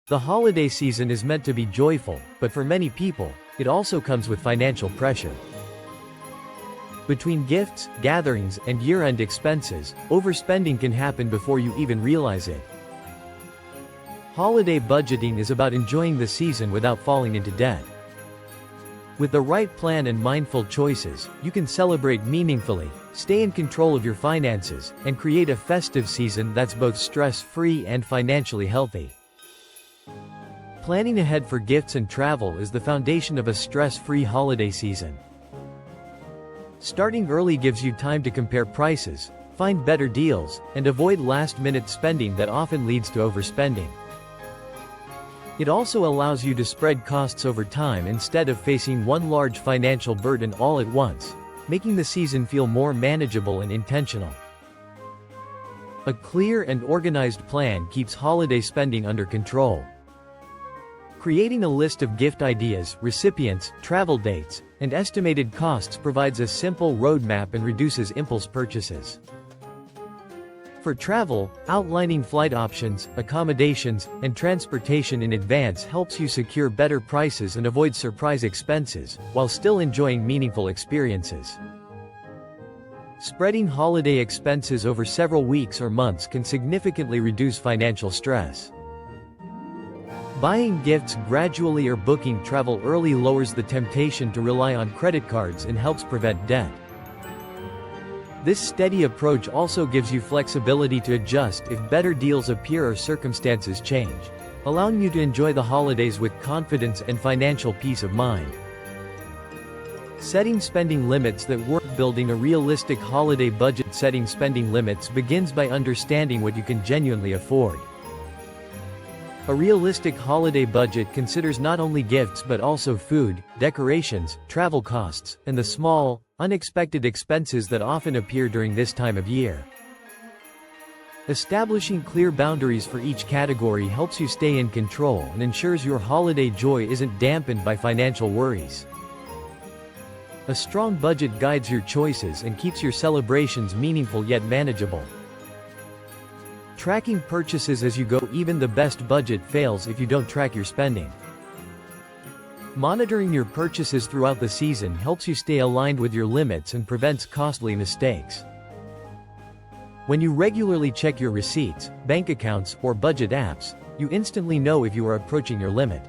The holiday season is meant to be joyful, but for many people, it also comes with financial pressure. Between gifts, gatherings, and year-end expenses, overspending can happen before you even realize it. Holiday budgeting is about enjoying the season without falling into debt. With the right plan and mindful choices, you can celebrate meaningfully, stay in control of your finances, and create a festive season that's both stress-free and financially healthy. Planning ahead for gifts and travel is the foundation of a stress-free holiday season. Starting early gives you time to compare prices, find better deals, and avoid last-minute spending that often leads to overspending. It also allows you to spread costs over time instead of facing one large financial burden all at once, making the season feel more manageable and intentional. A clear and organized plan keeps holiday spending under control. Creating a list of gift ideas, recipients, travel dates, and estimated costs provides a simple roadmap and reduces impulse purchases. For travel, outlining flight options, accommodations, and transportation in advance helps you secure better prices and avoid surprise expenses, while still enjoying meaningful experiences. Spreading holiday expenses over several weeks or months can significantly reduce financial stress. Buying gifts gradually or booking travel early lowers the temptation to rely on credit cards and helps prevent debt. This steady approach also gives you flexibility to adjust if better deals appear or circumstances change, allowing you to enjoy the holidays with confidence and financial peace of mind. Setting spending limits that work. Building a realistic holiday budget. Setting spending limits begins by understanding what you can genuinely afford. A realistic holiday budget considers not only gifts but also food, decorations, travel costs, and the small, unexpected expenses that often appear during this time of year. Establishing clear boundaries for each category helps you stay in control and ensures your holiday joy isn't dampened by financial worries. A strong budget guides your choices and keeps your celebrations meaningful yet manageable. Tracking purchases as you go. Even the best budget fails if you don't track your spending. Monitoring your purchases throughout the season helps you stay aligned with your limits and prevents costly mistakes. When you regularly check your receipts, bank accounts, or budget apps, you instantly know if you are approaching your limit.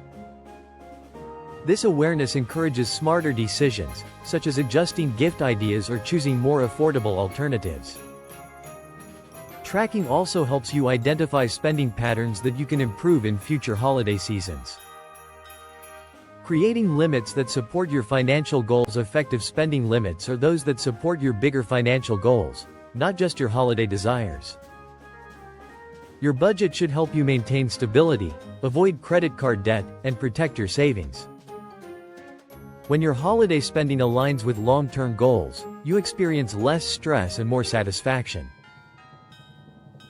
This awareness encourages smarter decisions, such as adjusting gift ideas or choosing more affordable alternatives. Tracking also helps you identify spending patterns that you can improve in future holiday seasons. Creating limits that support your financial goals. Effective spending limits are those that support your bigger financial goals, not just your holiday desires. Your budget should help you maintain stability, avoid credit card debt, and protect your savings. When your holiday spending aligns with long-term goals, you experience less stress and more satisfaction.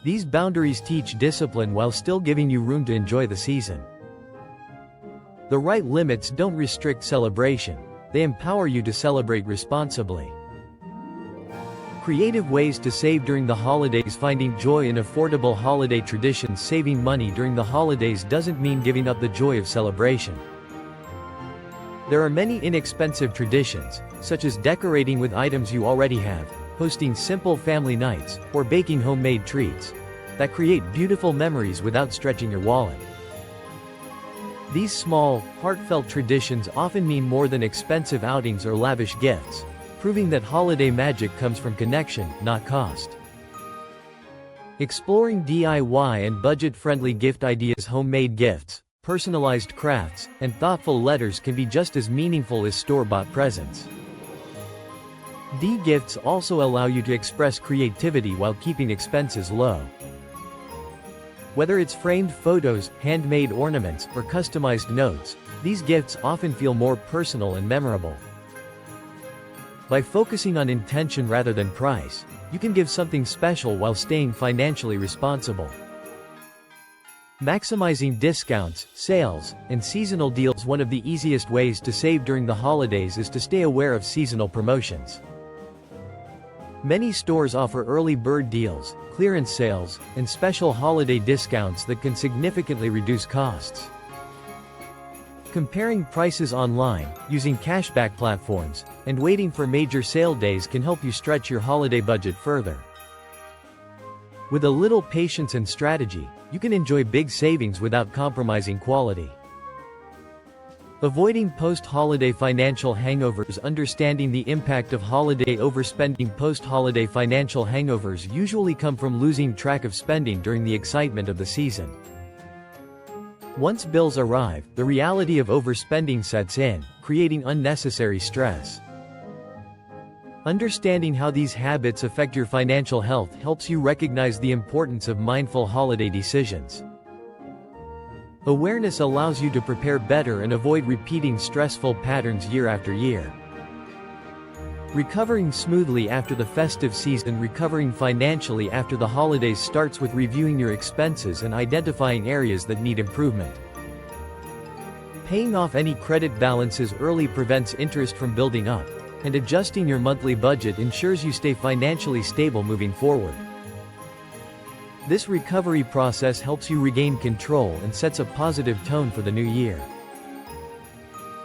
These boundaries teach discipline while still giving you room to enjoy the season. The right limits don't restrict celebration, they empower you to celebrate responsibly. Creative ways to save during the holidays. Finding joy in affordable holiday traditions. Saving money during the holidays doesn't mean giving up the joy of celebration. There are many inexpensive traditions, such as decorating with items you already have, hosting simple family nights, or baking homemade treats, that create beautiful memories without stretching your wallet. These small, heartfelt traditions often mean more than expensive outings or lavish gifts, proving that holiday magic comes from connection, not cost. Exploring DIY and budget-friendly gift ideas. Homemade gifts, personalized crafts, and thoughtful letters can be just as meaningful as store-bought presents. D-gifts also allow you to express creativity while keeping expenses low. Whether it's framed photos, handmade ornaments, or customized notes, these gifts often feel more personal and memorable. By focusing on intention rather than price, you can give something special while staying financially responsible. Maximizing discounts, sales, and seasonal deals. One of the easiest ways to save during the holidays is to stay aware of seasonal promotions. Many stores offer early bird deals, clearance sales, and special holiday discounts that can significantly reduce costs. Comparing prices online, using cashback platforms, and waiting for major sale days can help you stretch your holiday budget further. With a little patience and strategy, you can enjoy big savings without compromising quality. Avoiding post-holiday financial hangovers. Understanding the impact of holiday overspending. Post-holiday financial hangovers usually come from losing track of spending during the excitement of the season. Once bills arrive, the reality of overspending sets in, creating unnecessary stress. Understanding how these habits affect your financial health helps you recognize the importance of mindful holiday decisions. Awareness allows you to prepare better and avoid repeating stressful patterns year after year. Recovering smoothly after the festive season. Recovering financially after the holidays starts with reviewing your expenses and identifying areas that need improvement. Paying off any credit balances early prevents interest from building up, and adjusting your monthly budget ensures you stay financially stable moving forward. This recovery process helps you regain control and sets a positive tone for the new year.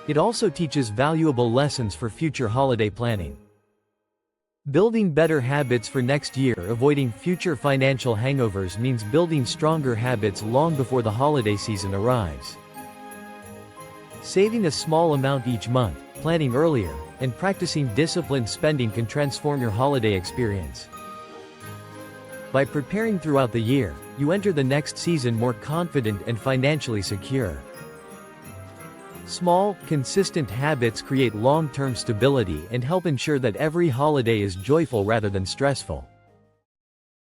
It also teaches valuable lessons for future holiday planning. Building better habits for next year. Avoiding future financial hangovers means building stronger habits long before the holiday season arrives. Saving a small amount each month, planning earlier, and practicing disciplined spending can transform your holiday experience. By preparing throughout the year, you enter the next season more confident and financially secure. Small, consistent habits create long-term stability and help ensure that every holiday is joyful rather than stressful.